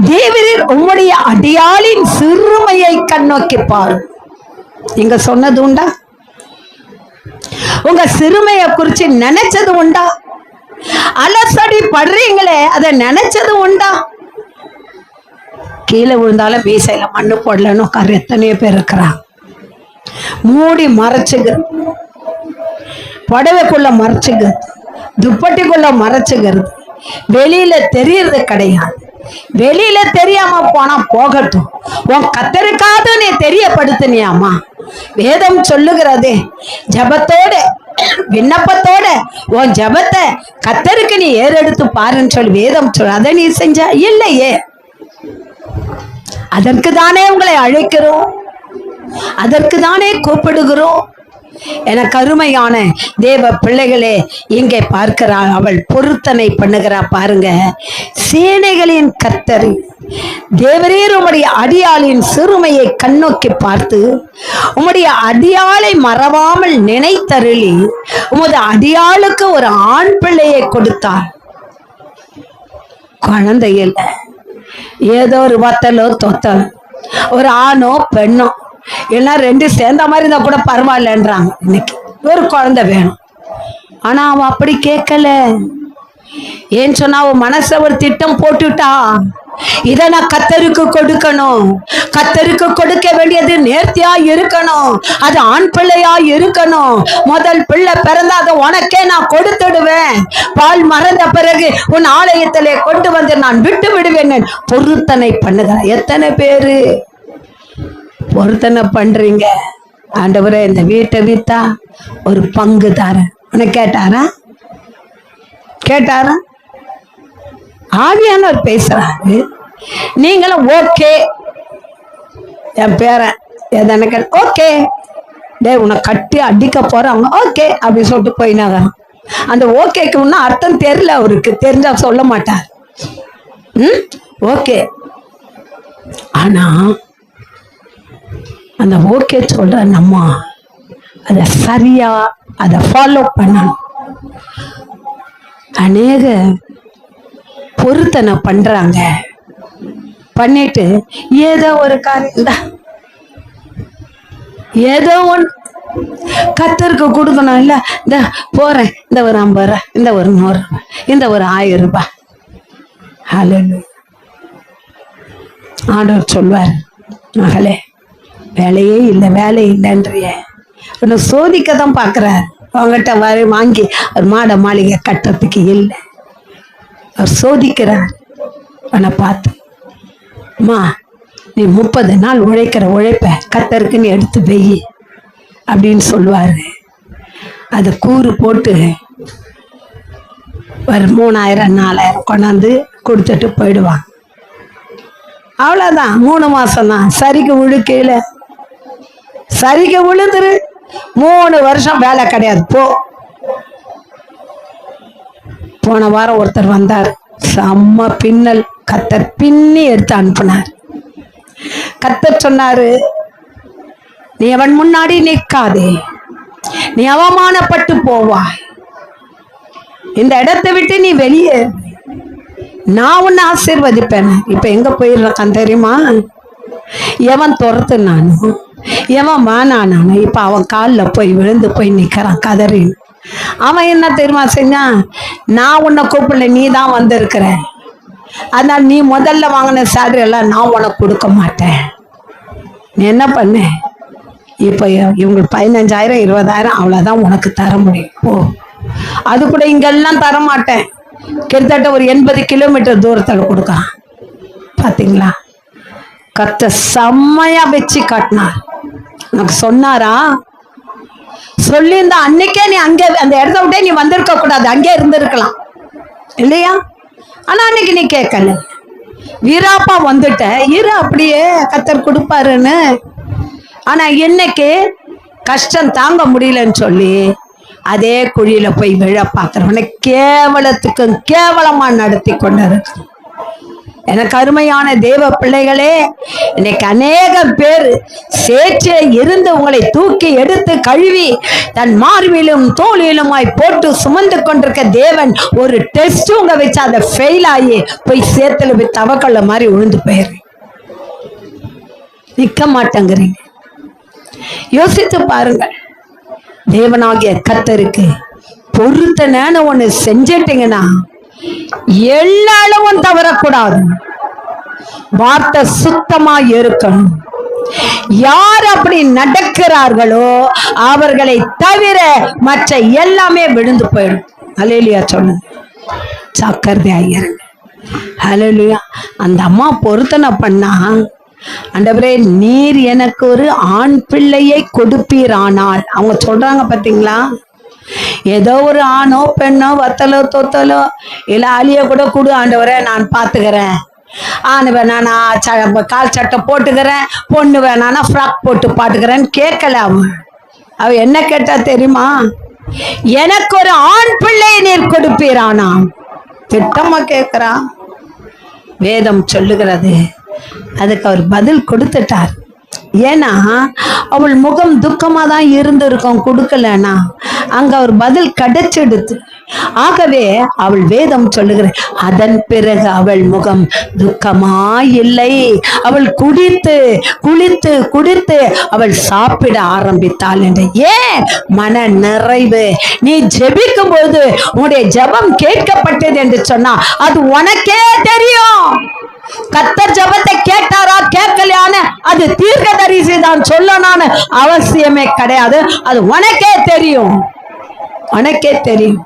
தேவரீர் உம்முடைய அடியாளின் சிறுமையை கண்ணோக்கி பார். நீங்க சொன்னது உண்டா? உங்க சிறுமையை குறிச்சு நினைச்சது உண்டா? அலசடி படுறீங்களே, அதை நினைச்சது உண்டா? கீழே விழுந்தாலும் வீசையில மண்ணு போடலன்னு உட்கார எத்தனையோ பேர் இருக்கிறாங்க. மூடி மறைச்சுக்கிறது, புடவைக்குள்ள மறைச்சுக்கிறது, துப்பட்டிக்குள்ள மறைச்சுக்கிறது, வெளியில தெரியறது கிடையாது. வெளியில தெரியாம போனா போகட்டும், உன் கத்தருக்காவது நீ தெரியப்படுத்தினியாமா? வேதம் சொல்லுகிறதே, ஜபத்தோட விண்ணப்பத்தோட உன் ஜபத்தை கத்தருக்கு நீ ஏறெடுத்து பாருன்னு சொல்லி வேதம் சொல்ல. அதை நீ செஞ்சா இல்லையே. அதற்கு தானே உங்களை அழைக்கிறோம், அதற்கு தானே கூப்பிடுகிறோம். எனக்கு அருமையான தேவ பிள்ளைகளே, இங்கே பார்க்கிறாள், அவள் பொருத்தனை பண்ணுகிறா. பாருங்க, சேனைகளின் கர்த்தர் தேவரீர் உம்முடைய அடியாளின் சிறுமையை கண்ணோக்கி பார்த்து உம்முடைய அடியாளை மறவாமல் நினைத்தருளி உமது அடியாளுக்கு ஒரு ஆண் பிள்ளையை கொடுத்தார். குழந்தை இல்லை, ஏதோ ஒரு வத்தலோ தொத்தலோ, ஒரு ஆணோ பெண்ணோ, எல்லாம் 2 சேர்ந்த மாதிரி இருந்தா கூட பரவாயில்லன்றாங்க. இன்னைக்கு ஒரு குழந்தை வேணும். ஆனா அவன் அப்படி கேட்கல. ஏன்னு சொன்னா அவன் மனச ஒரு திட்டம் போட்டுட்டா, இதை நான் கர்த்தருக்கு கொடுக்கணும், கர்த்தருக்கு கொடுக்க வேண்டியது நேர்த்தியா இருக்கணும், அது ஆண் பிள்ளையா இருக்கணும். முதல் பிள்ளை பிறந்தா அதை உனக்கே நான் கொடுத்துடுவேன், பால் மறந்த பிறகு உன் ஆலயத்திலே கொண்டு வந்து நான் விட்டு விடுவேன். பொருத்தனை பண்ணுகிறேன். எத்தனை பேரு பொருத்தனை பண்றீங்க? ஆண்டவரே, இந்த வீட்டை வித்தா ஒரு பங்கு தரேன் உனக்கு கேட்டாரா? கேட்டாரா? ஆவியானவர் பேசுறாரு. நீங்களும் ஓகே, என் பேரன் எதனக்கு ஓகே, டே உன்னை கட்டி அடிக்க போறாங்க ஓகே அப்படி சொல்லிட்டு போயினாங்க. அந்த ஓகேக்கு ஒன்னும் அர்த்தம் தெரியல அவருக்கு, தெரிஞ்சா சொல்ல மாட்டார். ஓகே. ஆனா அந்த ஓகே சொல்ற நம்ம அதை சரியா அதை ஃபாலோ பண்ணணும். அநேக பொருத்தனை பண்றாங்க, பண்ணிட்டு ஏதோ ஒரு காரியம், ஏதோ ஒன்று கர்த்தருக்கு கொடுக்கணும் இல்ல, இந்த போறேன், இந்த ஒரு 50 ரூபாய், இந்த ஒரு 100 ரூபாய், இந்த ஒரு 1000 ரூபாய். ஹல்லேலூயா. ஆண்டவர் சொல்வார், மகளே வேலையே இல்லை, வேலை இல்லைன்றிய உன்னை சோதிக்கதான் பாக்குறார். அவங்ககிட்ட வாங்கி ஒரு மாட மாளிகை கட்டுறதுக்கு இல்லை, அவர் சோதிக்கிறார். அவனை பார்த்து, அம்மா நீ 30 நாள் உழைக்கிற உழைப்ப கர்த்தருக்கு நீ எடுத்து வெயி அப்படின்னு சொல்லுவாரு. அதை கூறு போட்டு ஒரு 3000 4000 கொண்டாந்து கொடுத்துட்டு போயிடுவான். அவ்வளவுதான். 3 மாசம் தான். சரிக்கு விழுக்கையில சரிக்கு விழுந்துரு. 3 வருஷம் வேலை கிடையாது. போன வாரம் ஒருத்தர் வந்தார், செம்ம பின்னல். கத்தர் பின்னி எடுத்து அனுப்பினார். கத்தர் சொன்னாரு, நீ அவன் முன்னாடி நிற்காதே, நீ அவமானப்பட்டு போவாய், இந்த இடத்தை விட்டு நீ வெளியே, நான் உன்னை ஆசீர்வதிப்பேன். இப்ப எங்க போயிடுறான் தெரியுமா? எவன் துரத்து நானும் எவன் வேணானு இப்ப அவன் காலில் போய் விழுந்து போய் நிக்கிறான் கதறின்னு. அவன் என்ன தெரியுமா செஞ்சான்? நான் உன்னை கூப்பிடல, நீ தான் வந்திருக்கிற, அதனால நீ முதல்ல வாங்கின சேலரி எல்லாம் நான் உனக்கு கொடுக்க மாட்டேன். நீ என்ன பண்ண? இப்போ இவங்களுக்கு 15,000 20,000 அவ்வளோதான் உனக்கு தர முடியும். ஓ, அது கூட இங்கெல்லாம் தர மாட்டேன். கிட்டத்தட்ட ஒரு 80 கிலோமீட்டர் தூரத்தில் கொடுக்கலாம். பார்த்தீங்களா? கத்த செம்மையா வச்சு காட்டினார். எனக்கு சொன்னாரா? சொல்லியிருந்தா அன்னைக்கே நீ அங்கே அந்த இடத்த விட்டே நீ வந்திருக்க கூடாது, அங்கே இருந்திருக்கலாம் இல்லையா? ஆனா அன்னைக்கு நீ கேட்கல, வீராப்பா வந்துட்ட, இரு அப்படியே கத்தர் கொடுப்பாருன்னு. ஆனா இன்னைக்கு கஷ்டம் தாங்க முடியலன்னு சொல்லி அதே குழியில போய் விழ பார்க்கிறவனை கேவலத்துக்கும் கேவலமா நடத்தி கொண்டிருக்கு. எனக்கு அருமையான தேவ பிள்ளைகளே, இன்னைக்கு அநேக பேர் சேற்று இருந்து உங்களை தூக்கி எடுத்து கழுவி தன் மார்பிலும் தோளிலுமாய் போட்டு சுமந்து கொண்டிருக்க தேவன் ஒரு டெஸ்ட் உங்க வச்சு அதை ஃபெயில் ஆகி போய் சேத்துல போய் தவக்கல்ல மாதிரி விழுந்து போயிரு. நிக்க மாட்டேங்கிறீங்க. யோசித்து பாருங்கள். தேவனாகிய கர்த்தருக்கு பொருத்தன ஒண்ணு செஞ்சிட்டீங்கன்னா எல்லாரும் தவறக்கூடாது. வார்த்தை சுத்தமா இருக்கணும். யார் அப்படி நடக்கிறார்களோ அவர்களை தவிர மற்ற எல்லாமே விழுந்து போயிடும். ஹல்லேலூயா சொல்லுங்க. ஜாக்கிரதையா இருங்க. ஹல்லேலூயா. அந்த அம்மா பொருத்தனை பண்ணா, ஆண்டவரே நீர் எனக்கு ஒரு ஆண் பிள்ளையை கொடுப்பீரானால், அவங்க சொல்றாங்க பாத்தீங்களா? ஏதோ ஒரு ஆணோ பெண்ணோ வத்தலோ தொத்தலோ இல்ல ஆலிய கூட கொடு ஆண்டவரே, நான் பாத்துக்கிறேன். ஆணு வேணானா கால் சட்டை போட்டுக்கிறேன், பொண்ணு வேணானா ஃப்ராக் போட்டு பாட்டுக்கிறேன்னு கேட்கல. அவ என்ன கேட்டா தெரியுமா? எனக்கு ஒரு ஆண் பிள்ளையை நீர் கொடுப்பீரானா. திட்டமா கேட்கிறா. வேதம் சொல்லுகிறது. அதுக்கு அவர் பதில் கொடுத்துட்டார். ஏன்னா அவள் முகம் துக்கமா தான் இருந்திருக்கும் கொடுக்கலன்னா. அங்க அவர் பதில் கிடைச்சிடுது. ஆகவே அவள் வேதம் சொல்லுகிற அதன் பிறகு அவள் முகம் துக்கமா இல்லை. அவள் குடித்து குளித்து குடித்து அவள் சாப்பிட ஆரம்பித்தாள் என்று. ஏன்? மன நிறைவு. நீ ஜெபிக்கும் போது உன்னுடைய ஜெபம் கேட்கப்பட்டது என்று சொன்னா அது உனக்கே தெரியும். கர்த்தர் ஜெபத்தை கேட்டாரா கேட்கலையான்னு அது தீர்க்கதரிசி தான் சொல்லணும்னு அவசியமே கிடையாது. அது உனக்கே தெரியும். உனக்கே தெரியும்.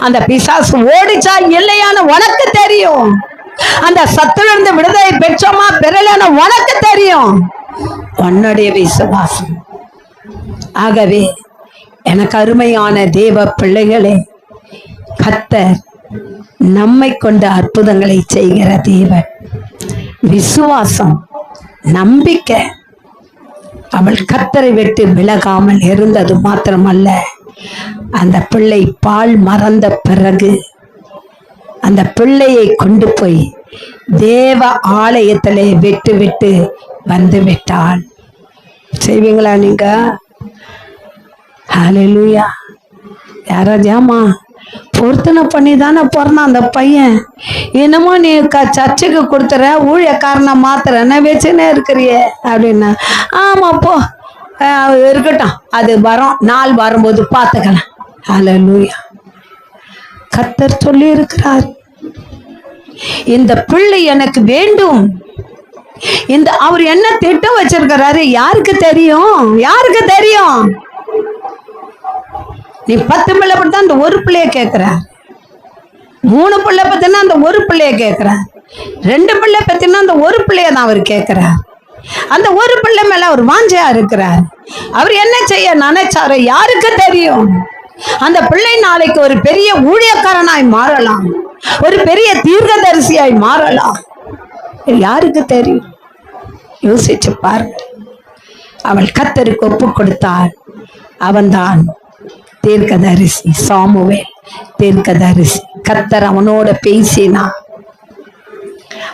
அந்த பிசாசு ஓடிச்சா இல்லையான்னு உனக்கு தெரியும். அந்த சத்துலிருந்து விடுதலை பெற்றோமா பெறலன்னு உனக்கு தெரியும். உன்னுடைய விசுவாசம். ஆகவே எனக்கு அருமையான தேவ பிள்ளைகளே, கர்த்தர் நம்மை கொண்ட அற்புதங்களை செய்கிற தேவன். விசுவாசம், நம்பிக்கை. அவள் கர்த்தரை விட்டு விலகாமல் இருந்தது மாத்திரமல்ல, அந்த பிள்ளை பால் மறந்த பிறகு அந்த பிள்ளையை கொண்டு போய் தேவ ஆலயத்திலே விட்டு விட்டு வந்து விட்டாள். செய்வீங்களா நீங்க? ஹல்லேலூயா. யாராஜாமா பொருத்தனை பண்ணி தானே பிறந்தான் அந்த பையன். என்னமோ நீ சர்ச்சுக்கு கொடுத்துற, ஊழியக்காரனை மாத்துறன்னு வச்சுன்னே இருக்கிறிய அப்படின்னா. ஆமா போ, இருக்கட்டும், அது வரும், நாள் வரும்போது பார்த்துக்கலாம். ஹல்லேலூயா. கர்த்தர் சொல்லி இருக்கிறார், இந்த பிள்ளை எனக்கு வேண்டும். இந்த அவர் என்ன திட்டம் வச்சிருக்கிறாரு யாருக்கு தெரியும்? யாருக்கு தெரியும்? நீ 10 பிள்ளை படுத்தா அந்த ஒரு பிள்ளைய கேட்கிற, 3 பிள்ளை பத்தினா அந்த ஒரு பிள்ளைய கேட்கிற, 2 பிள்ளை பத்தினா அந்த ஒரு பிள்ளைய தான் அவர் கேட்கிறார். அந்த ஒரு பிள்ளை மேல அவர் வாஞ்சையா இருக்கிறார். அவர் என்ன செய்ய நினைச்சாரு யாருக்கு தெரியும்? அந்த பிள்ளை நாளைக்கு ஒரு பெரிய ஊழியக்காரனாய் மாறலாம், ஒரு பெரிய தீர்க்கதரிசியாய் மாறலாம். யாருக்கு தெரியும்? யோசிச்சு பாருங்க. அவள் கர்த்தருக்கு ஒப்பு கொடுத்தாள். அவன்தான் தீர்க்கதரிசி சாமுவேல், தீர்க்கதரிசி. கர்த்தர் அவனோட பேசினான்.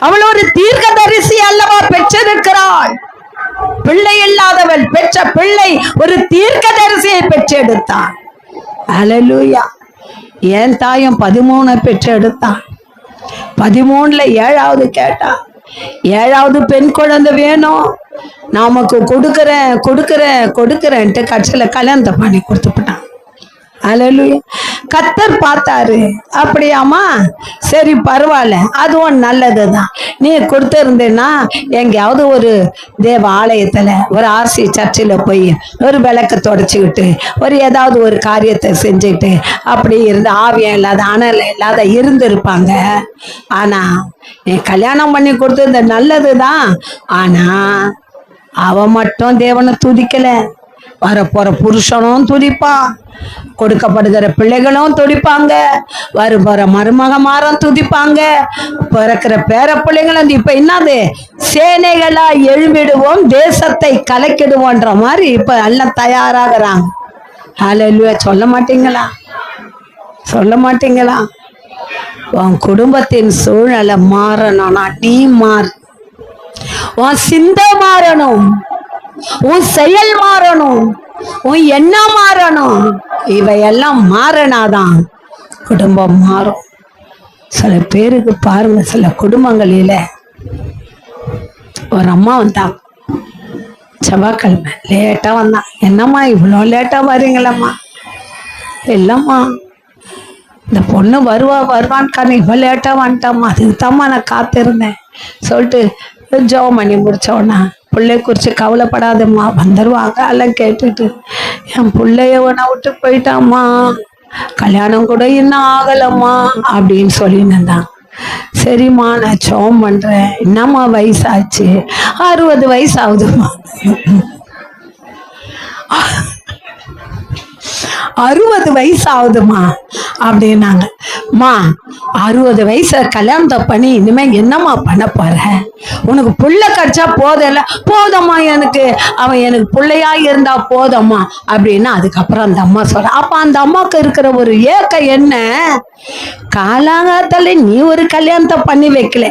அவள் ஒரு தீர்க்கதரிசி அல்லவா பெற்றிருக்கிறாள். பிள்ளை இல்லாதவள் பெற்ற பிள்ளை ஒரு தீர்க்கதரிசியை பெற்றெடுத்தாள். அல்லேலூயா. என் தாயும் 13 பெற்றெடுத்தான். 13ல 7வது கேட்டா, 7வது பெண் குழந்தை வேணும், நமக்கு கொடுக்கிறேன்ட்டு கட்சியில கல்யாணத்தை பண்ணி கொடுத்துட்டான். அல்லேலூயா. கர்த்தர் பார்த்தாரு. அப்படியாமா, சரி பரவாயில்ல, அதுவும் நல்லதுதான். நீ கொடுத்திருந்தேன்னா எங்கேயாவது ஒரு தேவ ஆலயத்துல, ஒரு ஆர்சி சர்ச்சில் போய் ஒரு விளக்க தொடச்சிக்கிட்டு ஒரு ஏதாவது ஒரு காரியத்தை செஞ்சுக்கிட்டு அப்படி இருந்து ஆவியம் இல்லாத அனல் இல்லாத இருந்திருப்பாங்க. ஆனா நீ கல்யாணம் பண்ணி கொடுத்தது நல்லதுதான். ஆனா அவ மட்டும் தேவனை துதிக்கல, வரப்போற புருஷனும் துதிப்பான், கொடுக்கப்படுகிற பிள்ளைகளும் துதிப்பாங்க, வருபோற மருமகமாரும் துதிப்பாங்க, பிறக்கிற பேர பிள்ளைங்களும். இப்ப என்னது, சேனைகளா எழும்பிடுவோம், தேசத்தை கலக்கிடுவோன்ற மாதிரி இப்ப எல்லாம் தயாராகிறாங்க. அல்லேலூயா. சொல்ல மாட்டீங்களா? சொல்ல மாட்டீங்களா? உன் குடும்பத்தின் சூழ்நிலை மாறணும்னா நீ மாறு. உன் சிந்தை மாறணும், உன் செயல் மாறணும், உன் எண்ணம் மாறணும். இவையெல்லாம் மாறினாதான் குடும்பம் மாறும். சில பேருக்கு பாருங்க, சில குடும்பங்களில ஒரு அம்மா வந்தாங்க, செவ்வாய்க்கிழமை லேட்டா வந்தான். என்னம்மா இவ்வளோ லேட்டா வரீங்களம்மா? இல்லம்மா, இந்த பொண்ணு வருவான்னு இவ்வளோ லேட்டா வந்துட்டாம்மா, அதுக்கு தாம்மா நான் காத்திருந்தேன் சொல்லிட்டு ஜெபம் பண்ணி முடிச்சோன்னா, பிள்ளை குறித்து கவலைப்படாதம்மா, வந்துடுவாங்க எல்லாம் கேட்டுட்டு, என் பிள்ளைய உன்னை விட்டு போயிட்டாம்மா, கல்யாணம் கூட இன்னும் ஆகலம்மா அப்படின்னு சொல்லியிருந்தான். சரிம்மா நான் ஜெபம் பண்றேன். என்னம்மா வயசாச்சு? 60 வயசு ஆகுதும்மா. 60 வயசு ஆகுதுமா அப்படின்னாங்க. மா 60 வயசு கல்யாணத்தை பண்ணி இனிமே என்னம்மா பண்ண போற? உனக்கு புள்ள கிடைச்சா போதல? போதம்மா, அவன் எனக்கு பிள்ளையா இருந்தா போதம்மா அப்படின்னா. அதுக்கப்புறம் அந்த அம்மா சொல்ற, அப்ப அந்த அம்மாவுக்கு இருக்கிற ஒரு ஏக்கம் என்ன, காலாங்காத்தால நீ ஒரு கல்யாணத்தை பண்ணி வைக்கல,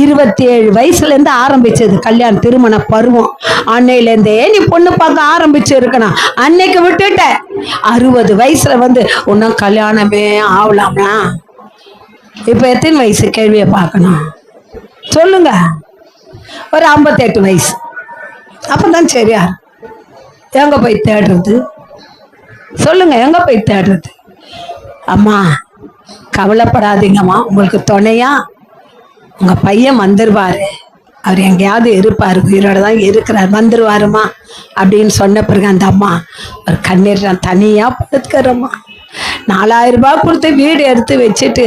27 வயசுல இருந்து ஆரம்பிச்சது கல்யாணம், திருமண பருவம். அன்னையில இருந்தே நீ பொண்ணு பார்க்க ஆரம்பிச்சு இருக்கணும், அன்னைக்கு விட்டுட்ட. 60 வயசுல வந்து உன்னும் கல்யாணமே ஆகலாமா? இப்ப எத்தனை வயசு கேள்வியை பார்க்கணும் சொல்லுங்க? ஒரு 58 வயசு. அப்பதான் சரியா? எங்க போய் தேடுறது சொல்லுங்க? எங்க போய் தேடுறது? அம்மா கவலைப்படாதீங்கம்மா, உங்களுக்கு துணையா உங்க பையன் வந்துருவாரு, அவர் எங்கேயாவது இருப்பாரு, உயிரோட தான் இருக்கிறார், வந்துருவாருமா அப்படின்னு சொன்ன பிறகு அந்த அம்மா ஒரு கண்ணீர், நான் தனியா படுத்துக்கிறேம்மா, 4000 ரூபாய் கொடுத்து வீடு எடுத்து வச்சுட்டு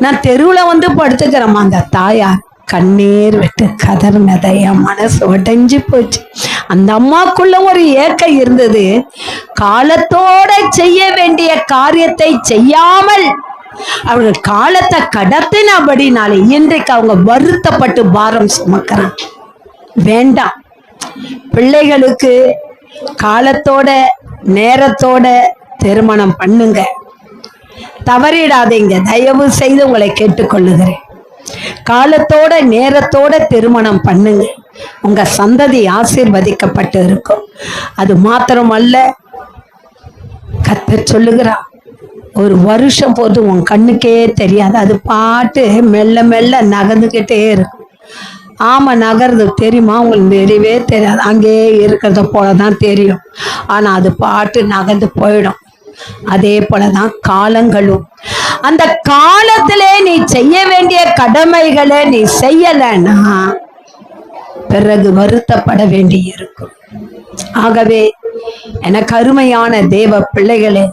நான் தெருவில் வந்து படுத்துக்கிறேம்மா. அந்த தாயார் கண்ணீர் விட்டு கதறினதை என் மனசு உடைஞ்சு போச்சு. அந்த அம்மாக்குள்ள ஒரு ஏக்கம் இருந்தது, காலத்தோட செய்ய வேண்டிய காரியத்தை செய்யாமல் அவர்கள் காலத்தை கடத்தினபடினாலே இன்றைக்கு அவங்க வருத்தப்பட்டு பாரம் சுமக்கிறான். வேண்டாம், பிள்ளைகளுக்கு காலத்தோட நேரத்தோட திருமணம் பண்ணுங்க, தவறிடாதீங்க, தயவு செய்து உங்களை கேட்டுக்கொள்ளுகிறேன். காலத்தோட நேரத்தோட திருமணம் பண்ணுங்க, உங்க சந்ததி ஆசீர்வதிக்கப்பட்டு இருக்கும். அது மாத்திரமல்ல, கர்த்தர் சொல்லுகிறார், ஒரு வருஷம் போது உன் கண்ணுக்கே தெரியாது, அது பாட்டு மெல்ல மெல்ல நகர்ந்துகிட்டே இருக்கும். ஆமா, நகர்றது தெரியுமா? உங்களுக்கு தெரியவே தெரியாது, அங்கேயே இருக்கிறத போலதான் தெரியும். ஆனா அது பாட்டு நகர்ந்து போயிடும். அதே போலதான் காலங்களும். அந்த காலத்திலே நீ செய்ய வேண்டிய கடமைகளை நீ செய்யலன்னா பிறகு வருத்தப்பட வேண்டி இருக்கும். ஆகவே எனக்கு அருமையான தேவ பிள்ளைகளே,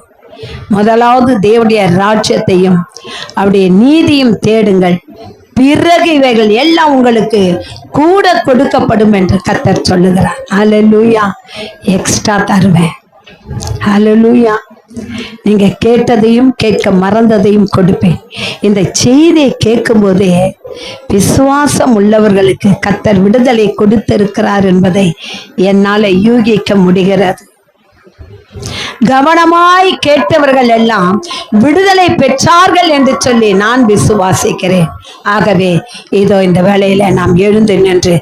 முதலாவது தேவனுடைய ராஜ்யத்தையும் அவருடைய நீதியும் தேடுங்கள், பிறகு இவைகள் எல்லாம் உங்களுக்கு கூட கொடுக்கப்படும் என்று கர்த்தர் சொல்லுகிறார். ஹல்லேலூயா. எக்ஸ்ட்ரா தருவேன். ஹல்லேலூயா. நீங்க கேட்டதையும் கேட்க மறந்ததையும் கொடுப்பேன். இந்த செய்தியை கேட்கும் போதே விசுவாசம் உள்ளவர்களுக்கு கர்த்தர் விடுதலை கொடுத்திருக்கிறார் என்பதை என்னால யூகிக்க முடிகிறது. கவனமாய் கேட்டவர்கள் எல்லாம் விடுதலை பெற்றார்கள் என்று சொல்லி நான் விசுவாசிக்கிறேன். ஆகவே இதோ இந்த வேளையில நாம் எழுந்து நின்று